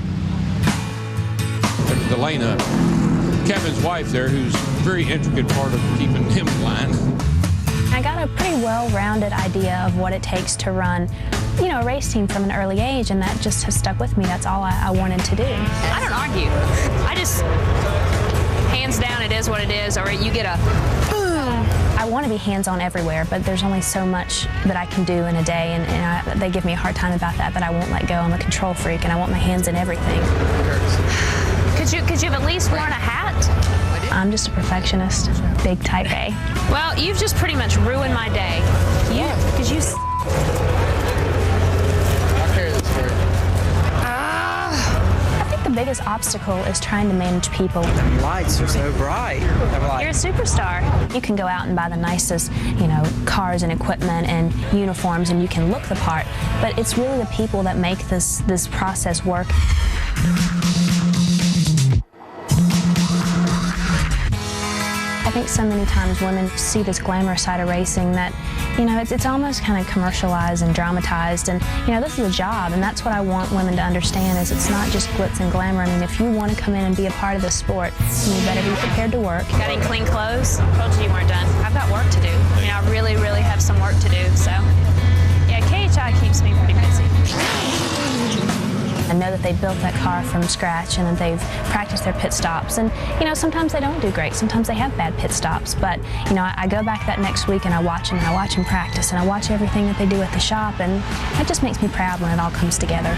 Speaker 23: Delana, Kevin's wife there, who's a very intricate part of keeping him in line.
Speaker 24: I got a pretty well-rounded idea of what it takes to run, a race team from an early age, and that just has stuck with me. That's all I wanted to do.
Speaker 25: I don't argue. I just, hands down, it is what it is, or you get a...
Speaker 24: I want to be hands-on everywhere, but there's only so much that I can do in a day, and they give me a hard time about that, but I won't let go. I'm a control freak, and I want my hands in everything.
Speaker 25: Could you have at least worn a hat?
Speaker 24: I'm just a perfectionist, big type A.
Speaker 25: Well, you've just pretty much ruined my day. Because you...
Speaker 24: I'll carry this for you. I think the biggest obstacle is trying to manage people.
Speaker 26: The lights are so bright.
Speaker 24: You're a superstar. You can go out and buy the nicest, cars and equipment and uniforms, and you can look the part, but it's really the people that make this process work. I think so many times women see this glamorous side of racing that, it's almost kind of commercialized and dramatized, and, this is a job, and that's what I want women to understand is it's not just glitz and glamour. I mean, if you want to come in and be a part of this sport, you better be prepared to work.
Speaker 25: Got any clean clothes? I told you weren't done. I've got work to do. I really, really have some work to do, so, yeah, KHI keeps me pretty busy.
Speaker 24: I know that they built that car from scratch and that they've practiced their pit stops. And, sometimes they don't do great. Sometimes they have bad pit stops. But, I go back that next week and I watch them practice and I watch everything that they do at the shop. And that just makes me proud when it all comes together.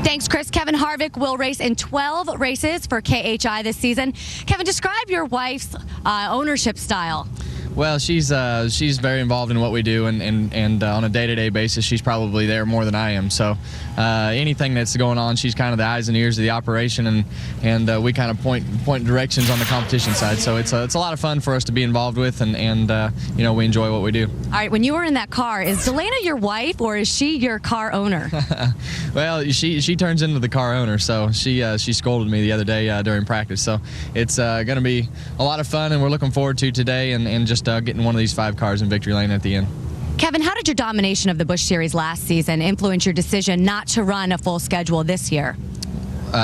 Speaker 2: Thanks, Chris. Kevin Harvick will race in 12 races for KHI this season. Kevin, describe your wife's ownership style.
Speaker 10: Well, she's very involved in what we do, and on a day-to-day basis, she's probably there more than I am. So anything that's going on, she's kind of the eyes and ears of the operation, and we kind of point directions on the competition side. So it's a lot of fun for us to be involved with, and we enjoy what we do.
Speaker 2: All right, when you were in that car, is Delana your wife or is she your car owner?
Speaker 10: Well, she turns into the car owner, so she scolded me the other day during practice. So it's going to be a lot of fun, and we're looking forward to today and just getting one of these 5 cars in victory lane at the end.
Speaker 2: Kevin, how did your domination of the Busch Series last season influence your decision not to run a full schedule this year?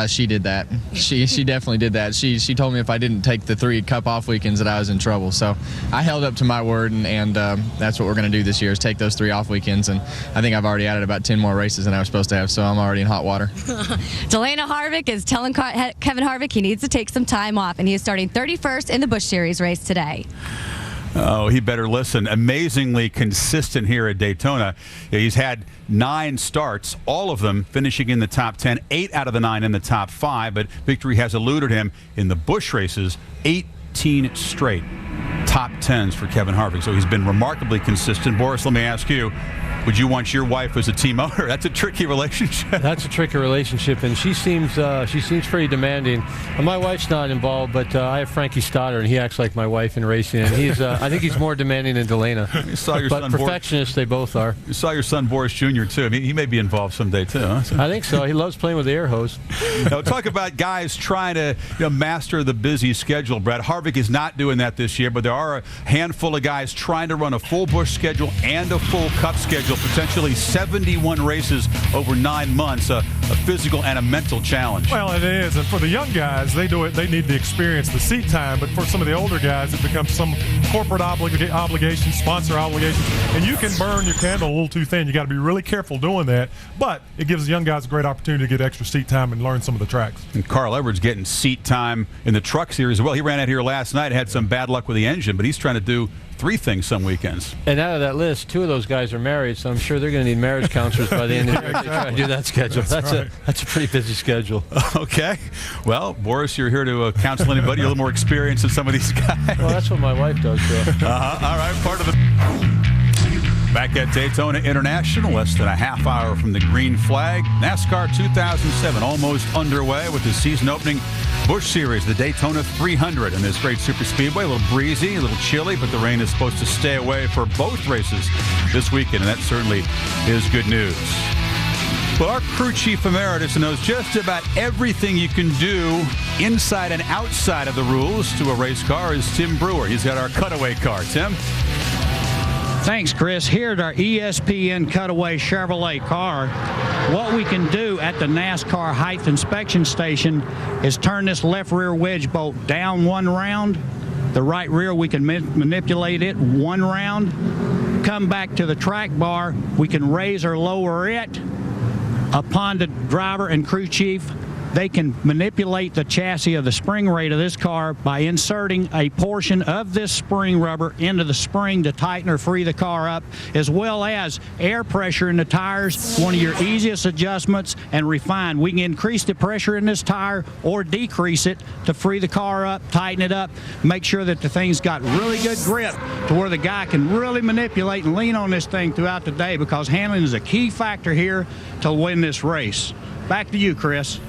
Speaker 10: She did that. She definitely did that. She told me if I didn't take the 3 Cup off weekends that I was in trouble. So I held up to my word, and that's what we're going to do this year is take those 3 off weekends. And I think I've already added about 10 more races than I was supposed to have, so I'm already in hot water.
Speaker 2: Delana Harvick is telling Kevin Harvick he needs to take some time off, and he is starting 31st in the Busch Series race today.
Speaker 6: Oh, he better listen. Amazingly consistent here at Daytona. He's had 9 starts, all of them finishing in the top 10, 8 out of the 9 in the top 5, but victory has eluded him in the Busch races, 18 straight top 10s for Kevin Harvick. So he's been remarkably consistent. Boris, let me ask you, would you want your wife as a team owner? That's a tricky relationship.
Speaker 22: That's a tricky relationship, and she seems pretty demanding. My wife's not involved, but I have Frankie Stoddard, and he acts like my wife in racing. And he's, I think he's more demanding than Delana.
Speaker 6: You saw your
Speaker 22: but
Speaker 6: son
Speaker 22: perfectionists, they both are.
Speaker 6: You saw your son Boris Jr. too. I mean, he may be involved someday too. Huh?
Speaker 22: I think so. He loves playing with the air hose.
Speaker 6: Now, talk about guys trying to master the busy schedule. Brad Harvick is not doing that this year, but there are a handful of guys trying to run a full Busch schedule and a full Cup schedule, potentially 71 races over 9 months, a physical and a mental challenge.
Speaker 8: Well, it is, and for the young guys, they do it. They need the experience, the seat time. But for some of the older guys, it becomes some corporate obligations, sponsor obligations, and you can burn your candle a little too thin. You got to be really careful doing that. But it gives the young guys a great opportunity to get extra seat time and learn some of the tracks.
Speaker 6: And Carl Edwards getting seat time in the Truck Series as well. He ran out here last night, had some bad luck with the engine, but he's trying to do 3 things some weekends.
Speaker 22: And out of that list, 2 of those guys are married, so I'm sure they're going to need marriage counselors by the end of the year to try and do that schedule. That's a pretty busy schedule.
Speaker 6: Okay. Well, Boris, you're here to counsel anybody. You're a little more experienced than some of these guys.
Speaker 22: Well, that's what my wife does, so.
Speaker 6: All right, part of the... Back at Daytona International, less than a half hour from the green flag. NASCAR 2007 almost underway with the season-opening Busch Series, the Daytona 300. And this great super speedway, a little breezy, a little chilly, but the rain is supposed to stay away for both races this weekend, and that certainly is good news. Well, our crew chief emeritus knows just about everything you can do inside and outside of the rules to a race car is Tim Brewer. He's got our cutaway car. Tim?
Speaker 11: Thanks, Chris. Here's our ESPN Cutaway Chevrolet car. What we can do at the NASCAR height inspection station is turn this left rear wedge bolt down 1 round. The right rear, we can manipulate it 1 round. Come back to the track bar. We can raise or lower it. Upon the driver and crew chief, they can manipulate the chassis of the spring rate of this car by inserting a portion of this spring rubber into the spring to tighten or free the car up, as well as air pressure in the tires, one of your easiest adjustments, and refine. We can increase the pressure in this tire or decrease it to free the car up, tighten it up, make sure that the thing's got really good grip to where the guy can really manipulate and lean on this thing throughout the day, because handling is a key factor here to win this race. Back to you, Chris.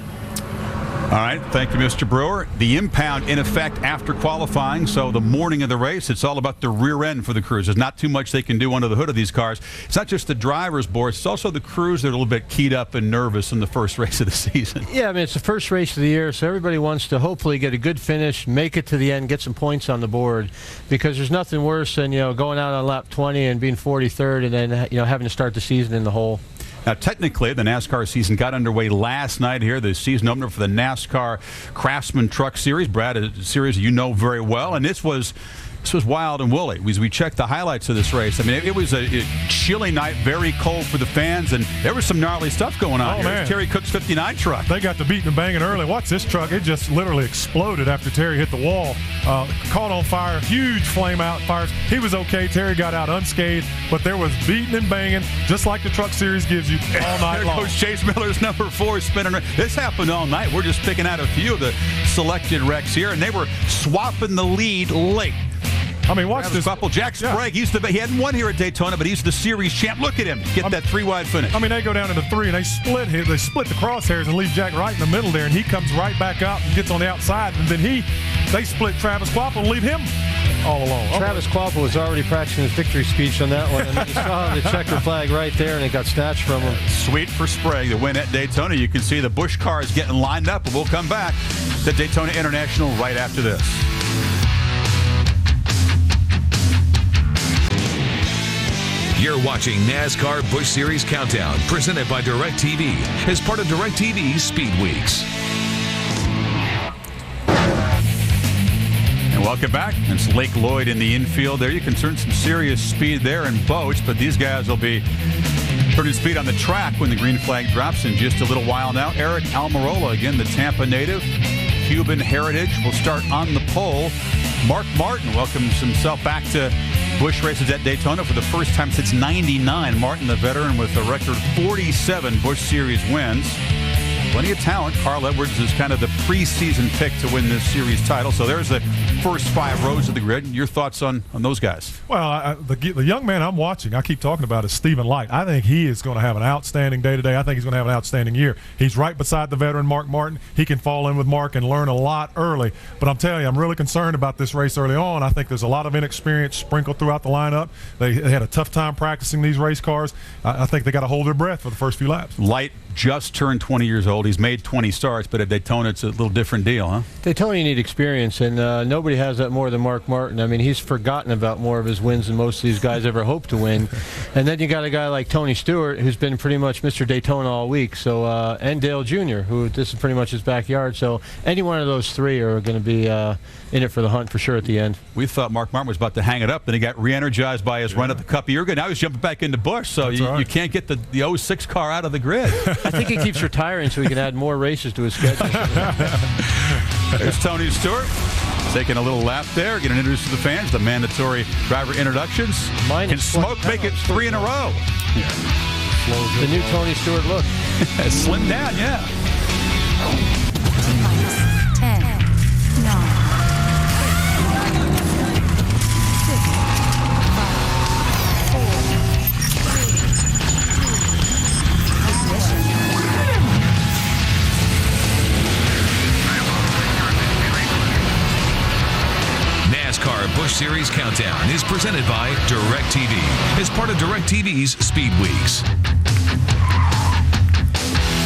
Speaker 6: All right, thank you, Mr. Brewer. The impound in effect after qualifying, so the morning of the race, it's all about the rear end for the crews. There's not too much they can do under the hood of these cars. It's not just the drivers, Boris, it's also the crews that are a little bit keyed up and nervous in the first race of the season.
Speaker 22: Yeah, I mean, it's the first race of the year, so everybody wants to hopefully get a good finish, make it to the end, get some points on the board, because there's nothing worse than, going out on lap 20 and being 43rd and then, having to start the season in the hole.
Speaker 6: Now, technically, the NASCAR season got underway last night here, the season opener for the NASCAR Craftsman Truck Series. Brad, a series you know very well, and this was wild and woolly. As we checked the highlights of this race, I mean, it was a chilly night, very cold for the fans, and there was some gnarly stuff going on here.
Speaker 8: Man.
Speaker 6: Terry Cook's 59 truck.
Speaker 8: They got to beating and banging early. Watch this truck. It just literally exploded after Terry hit the wall. Caught on fire, huge flame out fires. He was okay. Terry got out unscathed, but there was beating and banging, just like the Truck Series gives you all night long.
Speaker 6: There goes Chase Miller's number 4 spinning. This happened all night. We're just picking out a few of the selected wrecks here, and they were swapping the lead late.
Speaker 8: I mean, watch
Speaker 6: Travis
Speaker 8: this.
Speaker 6: Kvapil, Jack Sprague, he hadn't won here at Daytona, but he's the series champ. Look at him get that 3-wide finish.
Speaker 8: I mean, they go down into 3, and they split the crosshairs and leave Jack right in the middle there, and he comes right back out and gets on the outside, and then they split Travis Kvapil and leave him all alone.
Speaker 22: Travis Kvapil was already practicing his victory speech on that one, and you saw the checker flag right there, and it got snatched from him.
Speaker 6: Sweet for Sprague, the win at Daytona. You can see the Busch cars getting lined up, and we'll come back to Daytona International right after this.
Speaker 3: You're watching NASCAR Busch Series Countdown, presented by DirecTV, as part of DirecTV's Speed Weeks.
Speaker 6: And welcome back. It's Lake Lloyd in the infield there. You can turn some serious speed there in boats, but these guys will be turning speed on the track when the green flag drops in just a little while now. Eric Almirola, again, the Tampa native, Cuban heritage, will start on the pole. Mark Martin welcomes himself back to Busch races at Daytona for the first time since '99. Martin, the veteran, with a record 47 Busch Series wins. Plenty of talent. Carl Edwards is kind of the preseason pick to win this series title. So there's the first 5 rows of the grid. Your thoughts on those guys?
Speaker 8: Well, the young man I'm watching, I keep talking about, is Stephen Light. I think he is going to have an outstanding day today. I think he's going to have an outstanding year. He's right beside the veteran Mark Martin. He can fall in with Mark and learn a lot early. But I'm telling you, I'm really concerned about this race early on. I think there's a lot of inexperience sprinkled throughout the lineup. They had a tough time practicing these race cars. I think they got to hold their breath for the first few laps.
Speaker 6: Light just turned 20 years old. He's made 20 starts, but at Daytona, it's a little different deal, huh?
Speaker 22: Daytona, you need experience, and nobody has that more than Mark Martin. I mean, he's forgotten about more of his wins than most of these guys ever hoped to win. And then you got a guy like Tony Stewart, who's been pretty much Mr. Daytona all week. So, and Dale Jr., who this is pretty much his backyard. So any one of those three are going to be in it for the hunt for sure at the end.
Speaker 6: We thought Mark Martin was about to hang it up. Then he got re-energized by his run at the Cup a year ago. Now he's jumping back into Busch. So you can't get the 06 car out of the grid.
Speaker 22: I think he keeps retiring so he can add more races to his schedule.
Speaker 6: There's Tony Stewart taking a little lap there, getting introduced to the fans. The mandatory driver introductions. Can Smoke make it 3 in a row?
Speaker 22: Yeah. The new Tony Stewart look.
Speaker 6: Slim down, yeah.
Speaker 7: 10, 9.
Speaker 3: NASCAR Busch Series Countdown is presented by DirecTV as part of DirecTV's Speed Weeks.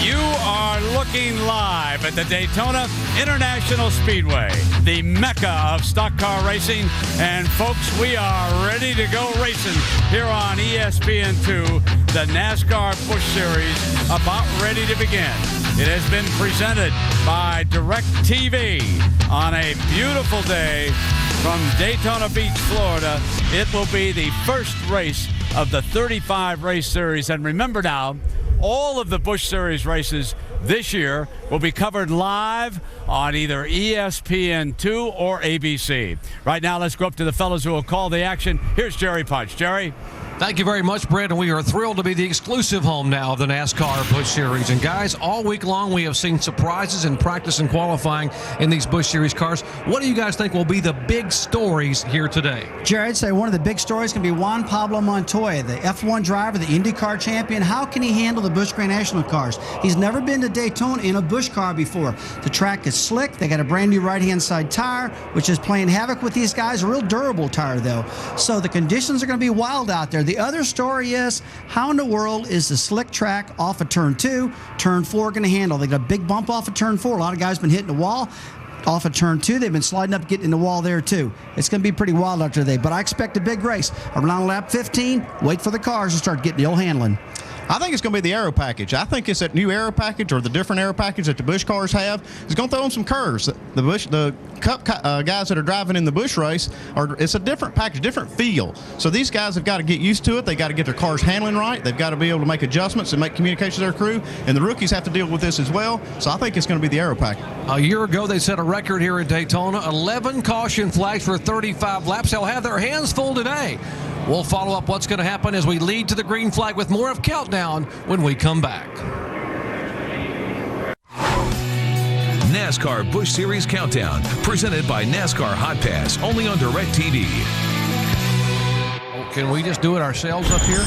Speaker 1: You are looking live at the Daytona International Speedway, the mecca of stock car racing. And folks, we are ready to go racing here on ESPN2, the NASCAR Busch Series, about ready to begin. It has been presented by DirecTV on a beautiful day from Daytona Beach, Florida. It will be the first race of the 35 race series. And remember now, all of the Busch Series races this year will be covered live on either ESPN2 or ABC. Right now, let's go up to the fellows who will call the action. Here's Jerry Punch. Jerry?
Speaker 13: Thank you very much, Brett, and we are thrilled to be the exclusive home now of the NASCAR Busch Series. And guys, all week long we have seen surprises in practice and qualifying in these Busch Series cars. What do you guys think will be the big stories here today?
Speaker 14: Jerry, I'd say one of the big stories can be Juan Pablo Montoya, the F1 driver, the IndyCar champion. How can he handle the Busch Grand National cars? He's never been to Daytona in a Busch car before. The track is slick. They got a brand new right-hand side tire, which is playing havoc with these guys. A real durable tire, though. So the conditions are going to be wild out there. The other story is, how in the world is the slick track off of turn 2, turn 4 going to handle? They got a big bump off of turn 4. A lot of guys been hitting the wall. Off of turn 2, they've been sliding up, getting in the wall there too. It's going to be pretty wild out there today, but I expect a big race. Around lap 15, wait for the cars to start getting the old handling.
Speaker 15: I think it's going to be the aero package. I think it's that new aero package or the different aero package that the Busch cars have. It's going to throw in some curves. The Cup guys that are driving in the Busch race, it's a different package, different feel. So these guys have got to get used to it. They've got to get their cars handling right. They've got to be able to make adjustments and make communication with their crew. And the rookies have to deal with this as well. So I think it's going to be the aero package.
Speaker 13: A year ago, they set a record here at Daytona, 11 caution flags for 35 laps. They'll have their hands full today. We'll follow up what's going to happen as we lead to the green flag with more of Countdown when we come back.
Speaker 3: NASCAR Busch Series Countdown, presented by NASCAR Hot Pass, only on DirecTV.
Speaker 13: Can we just do it ourselves up here?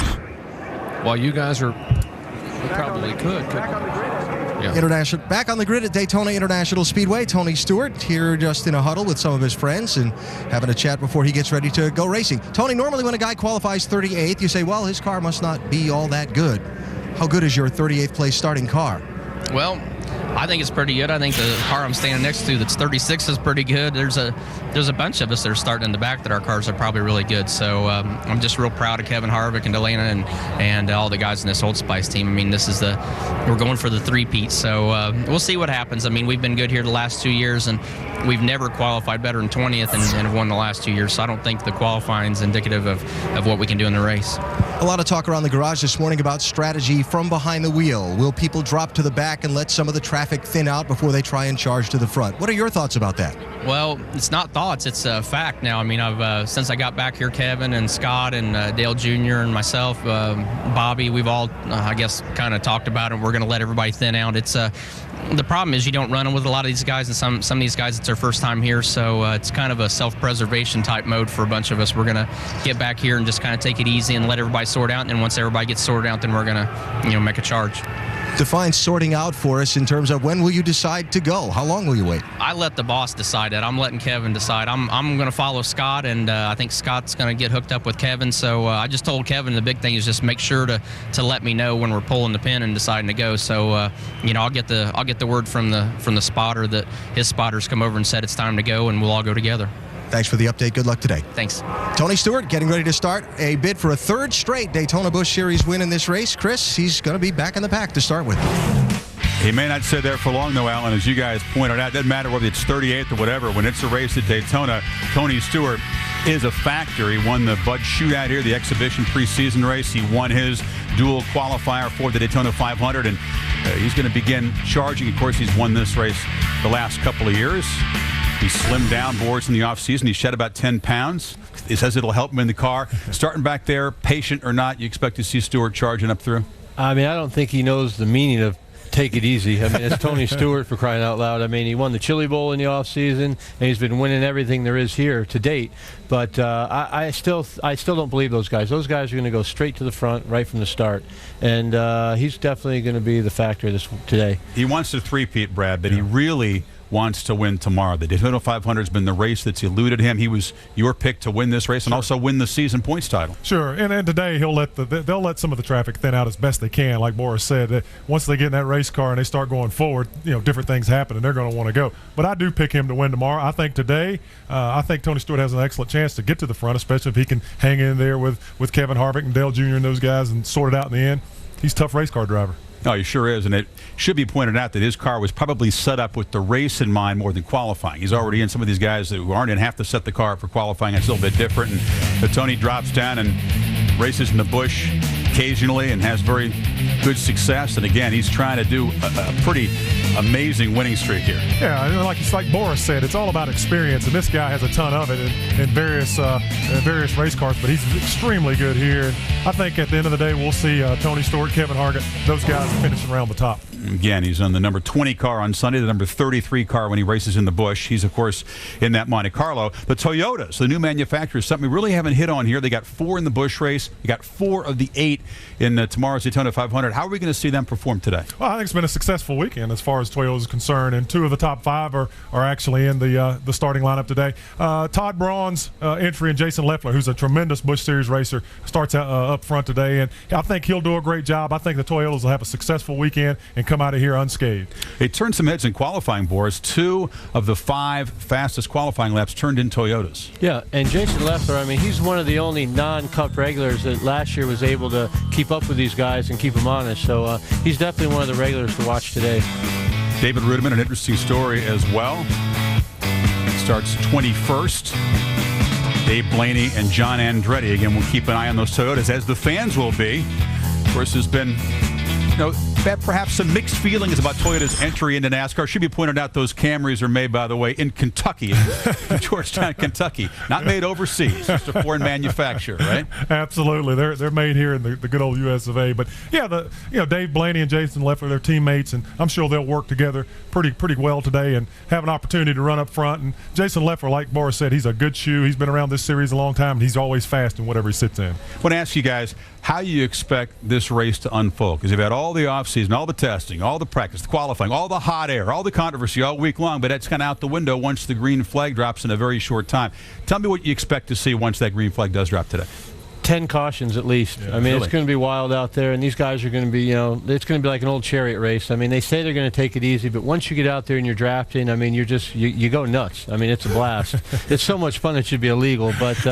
Speaker 13: While you guys are... We probably could. Yeah.
Speaker 4: International back on the grid at Daytona International Speedway. Tony Stewart here just in a huddle with some of his friends and having a chat before he gets ready to go racing. Tony, normally when a guy qualifies 38th, you say, well, his car must not be all that good. How good is your 38th place starting car?
Speaker 12: Well, I think it's pretty good. I think the car I'm standing next to that's 36 is pretty good. There's a bunch of us that are starting in the back that our cars are probably really good. So I'm just real proud of Kevin Harvick and Delana and all the guys in this Old Spice team. I mean, we're going for the three-peat. So we'll see what happens. I mean, we've been good here the last 2 years, and we've never qualified better than 20th and have won the last 2 years. So I don't think the qualifying is indicative of what we can do in the race.
Speaker 4: A lot of talk around the garage this morning about strategy from behind the wheel. Will people drop to the back and let some of the traffic thin out before they try and charge to the front? What are your thoughts about that?
Speaker 12: Well, it's not thoughts, it's a fact now. I mean, I've since I got back here, Kevin and Scott and Dale Jr. and myself, Bobby, we've all, I guess, kind of talked about it. We're going to let everybody thin out. It's the problem is you don't run with a lot of these guys, and some of these guys, it's their first time here, so it's kind of a self-preservation type mode for a bunch of us. We're going to get back here and just kind of take it easy and let everybody sort out, and then once everybody gets sorted out, then we're going to, make a charge.
Speaker 4: Define sorting out for us in terms of when will you decide to go? How long will you wait?
Speaker 12: I let the boss decide that. I'm letting Kevin decide. I'm going to follow Scott, and I think Scott's going to get hooked up with Kevin. So I just told Kevin the big thing is just make sure to let me know when we're pulling the pin and deciding to go. So I'll get the word from the spotter that his spotters come over and said it's time to go, and we'll all go together.
Speaker 4: Thanks for the update. Good luck today.
Speaker 12: Thanks.
Speaker 4: Tony Stewart getting ready to start a bid for a third straight Daytona Busch Series win in this race. Chris, he's going to be back in the pack to start with.
Speaker 6: He may not sit there for long, though, Alan, as you guys pointed out. It doesn't matter whether it's 38th or whatever. When it's a race at Daytona, Tony Stewart is a factor. He won the Bud Shootout here, the exhibition preseason race. He won his dual qualifier for the Daytona 500, and he's going to begin charging. Of course, he's won this race the last couple of years. He slimmed down boards in the offseason. He shed about 10 pounds. He says it'll help him in the car. Starting back there, patient or not, you expect to see Stewart charging up through?
Speaker 22: I mean, I don't think he knows the meaning of take it easy. I mean, it's Tony Stewart, for crying out loud. I mean, he won the Chili Bowl in the offseason, and he's been winning everything there is here to date. But I still don't believe those guys. Those guys are going to go straight to the front right from the start, and he's definitely going to be the factor today.
Speaker 6: He wants to three-peat, Brad, but he really wants to win tomorrow. The Daytona 500 has been the race that's eluded him. He was your pick to win this race and also win the season points title.
Speaker 8: Sure, and today they'll let some of the traffic thin out as best they can. Like Boris said, once they get in that race car and they start going forward, different things happen and they're going to want to go. But I do pick him to win tomorrow. I think today, I think Tony Stewart has an excellent chance to get to the front, especially if he can hang in there with Kevin Harvick and Dale Jr. and those guys and sort it out in the end. He's a tough race car driver.
Speaker 6: No, he sure is, and it should be pointed out that his car was probably set up with the race in mind more than qualifying. He's already in. Some of these guys who aren't in have to set the car up for qualifying. It's a little bit different, and Tony drops down and races in the bush occasionally and has very good success. And again, he's trying to do a pretty amazing winning streak here.
Speaker 8: Yeah, like Boris said, it's all about experience, and this guy has a ton of it in various race cars, but he's extremely good here. And I think at the end of the day, we'll see Tony Stewart, Kevin Harvick, those guys finishing around the top.
Speaker 6: Again, he's on the number 20 car on Sunday, the number 33 car when he races in the bush. He's, of course, in that Monte Carlo. The Toyotas, the new manufacturer, is something we really haven't hit on here. They got 4 in the bush race. You got 4 of the 8 in tomorrow's Daytona 500. How are we going to see them perform today?
Speaker 8: Well, I think it's been a successful weekend as far as Toyota is concerned, and 2 of the top 5 are actually in the starting lineup today. Todd Braun's entry and Jason Leffler, who's a tremendous Busch Series racer, starts up front today, and I think he'll do a great job. I think the Toyotas will have a successful weekend and come out of here unscathed.
Speaker 6: It turned some heads in qualifying, Boris. 2 of the 5 fastest qualifying laps turned in Toyotas.
Speaker 22: Yeah, and Jason Leffler, I mean, he's one of the only non-Cup regulars that last year was able to keep up with these guys and keep them honest. So he's definitely one of the regulars to watch today.
Speaker 6: David Rudiman, an interesting story as well. Starts 21st. Dave Blaney and John Andretti. Again, we'll keep an eye on those Toyotas, as the fans will be. Of course, there's been perhaps some mixed feelings about Toyota's entry into NASCAR. Should be pointed out those Camrys are made, by the way, in Kentucky, in Georgetown, Kentucky. Not made overseas, just a foreign manufacturer, right?
Speaker 8: Absolutely. They're made here in the good old US of A. But, yeah, Dave Blaney and Jason Leffler, they're teammates, and I'm sure they'll work together pretty well today and have an opportunity to run up front. And Jason Leffler, like Boris said, he's a good shoe. He's been around this series a long time, and he's always fast in whatever he sits in.
Speaker 6: I want to ask you guys how you expect this race to unfold, because you've had all the offseason, all the testing, all the practice, the qualifying, all the hot air, all the controversy all week long, but that's kind of out the window once the green flag drops in a very short time. Tell me what you expect to see once that green flag does drop today.
Speaker 22: 10 cautions at least.
Speaker 6: Yeah,
Speaker 22: I mean,
Speaker 6: really.
Speaker 22: It's going to be wild out there, and these guys are going to be, it's going to be like an old chariot race. I mean, they say they're going to take it easy, but once you get out there and you're drafting, I mean, you go nuts. I mean, it's a blast. It's so much fun it should be illegal. But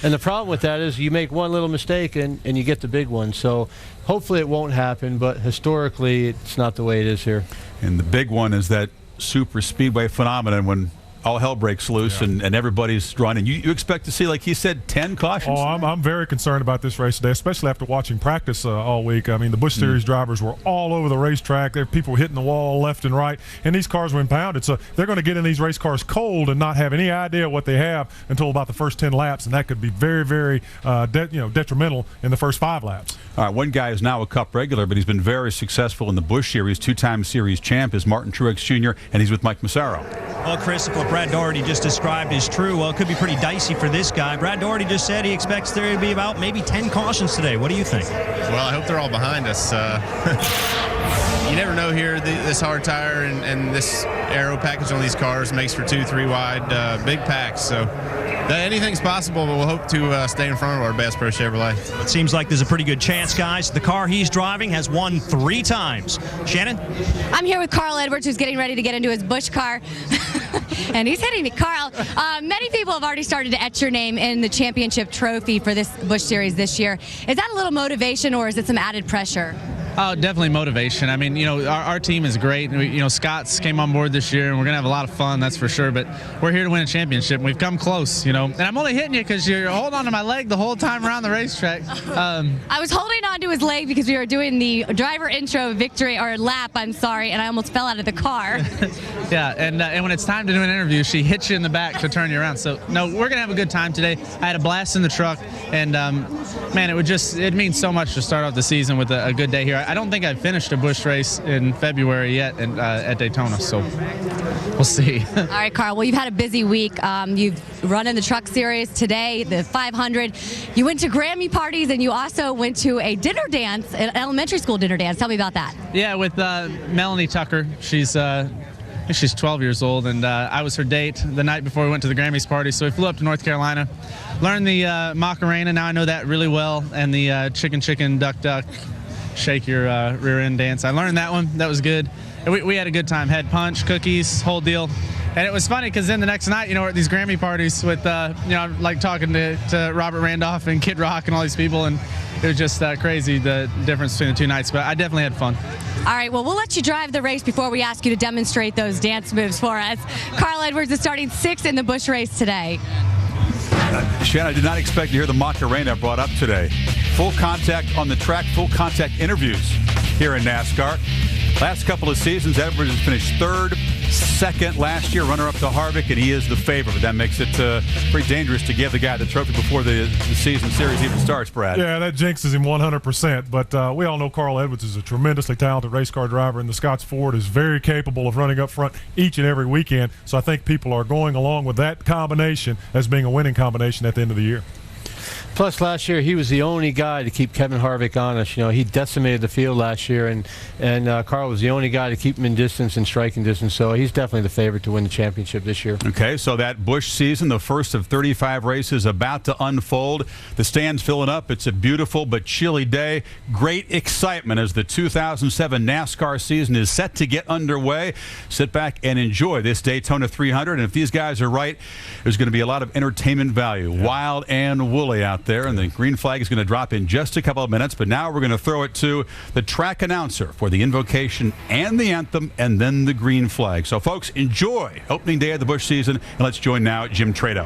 Speaker 22: and the problem with that is you make one little mistake and you get the big one. So hopefully it won't happen, but historically it's not the way it is here.
Speaker 6: And the big one is that super speedway phenomenon when all hell breaks loose and everybody's running. You expect to see, like he said, 10 cautions?
Speaker 8: Oh, I'm very concerned about this race today, especially after watching practice all week. I mean, the Busch Series drivers were all over the racetrack. There were people hitting the wall left and right, and these cars were impounded. So they're going to get in these race cars cold and not have any idea what they have until about the first 10 laps, and that could be very, very detrimental in the first 5 laps.
Speaker 6: All right, one guy is now a Cup regular, but he's been very successful in the Busch Series. 2-time Series champ is Martin Truex Jr., and he's with Mike Massaro.
Speaker 5: Well, Chris, what Brad Daugherty just described is true. Well, it could be pretty dicey for this guy. Brad Daugherty just said he expects there to be about maybe 10 cautions today. What do you think?
Speaker 16: Well, I hope they're all behind us. You never know here. This hard tire and this aero package on these cars makes for 2-3 wide big packs. So anything's possible, but we'll hope to stay in front of our Bass Pro Chevrolet.
Speaker 5: It seems like there's a pretty good chance, guys. The car he's driving has won 3 times. Shannon?
Speaker 2: I'm here with Carl Edwards, who's getting ready to get into his Busch car. And he's hitting me. Carl, many people have already started to etch your name in the championship trophy for this Busch Series this year. Is that a little motivation, or is it some added pressure?
Speaker 10: Oh, definitely motivation. I mean, our team is great. Scott's came on board this year, and we're going to have a lot of fun, that's for sure. But we're here to win a championship, and we've come close, And I'm only hitting you because you're holding on to my leg the whole time around the racetrack.
Speaker 2: I was holding on to his leg because we were doing the driver intro victory, or lap, I'm sorry, and I almost fell out of the car.
Speaker 10: Yeah, and when it's time to do an interview, she hits you in the back to turn you around. So, no, we're going to have a good time today. I had a blast in the truck, and, man, it means so much to start off the season with a good day here. I don't think I've finished a Busch race in February yet at Daytona, so we'll see.
Speaker 2: All right, Carl. Well, you've had a busy week. You've run in the Truck Series today, the 500. You went to Grammy parties, and you also went to a dinner dance, an elementary school dinner dance. Tell me about that.
Speaker 10: Yeah, with Melanie Tucker. She's 12 years old, and I was her date the night before we went to the Grammys party. So we flew up to North Carolina, learned the Macarena. Now I know that really well, and the chicken, duck, shake your rear end dance. I learned that one. That was good. And we had a good time. Had punch, cookies, whole deal. And it was funny because then the next night, we're at these Grammy parties with, I'm like talking to Robert Randolph and Kid Rock and all these people, and it was just crazy, the difference between the 2 nights. But I definitely had fun.
Speaker 2: All right, well, we'll let you drive the race before we ask you to demonstrate those dance moves for us. Carl Edwards is starting 6th in the Busch race today.
Speaker 6: Shannon, I did not expect to hear the Macarena brought up today. Full contact on the track, full contact interviews here in NASCAR. Last couple of seasons, Edwards has finished 3rd, 2nd last year, runner-up to Harvick, and he is the favorite. That makes it pretty dangerous to give the guy the trophy before the season series even starts, Brad.
Speaker 8: Yeah, that jinxes him 100%. But we all know Carl Edwards is a tremendously talented race car driver, and the Scotts Ford is very capable of running up front each and every weekend. So I think people are going along with that combination as being a winning combination at the end of the year.
Speaker 22: Plus, last year he was the only guy to keep Kevin Harvick honest. He decimated the field last year, and Carl was the only guy to keep him in distance and striking distance. So he's definitely the favorite to win the championship this year.
Speaker 6: Okay, so that Busch season, the first of 35 races, about to unfold. The stands filling up. It's a beautiful but chilly day. Great excitement as the 2007 NASCAR season is set to get underway. Sit back and enjoy this Daytona 300. And if these guys are right, there's going to be a lot of entertainment value. Yeah. Wild and woolly out there, and the green flag is going to drop in just a couple of minutes. But now we're going to throw it to the track announcer for the invocation and the anthem, and then the green flag. So, folks, enjoy opening day of the Busch season, and let's join now Jim Trado.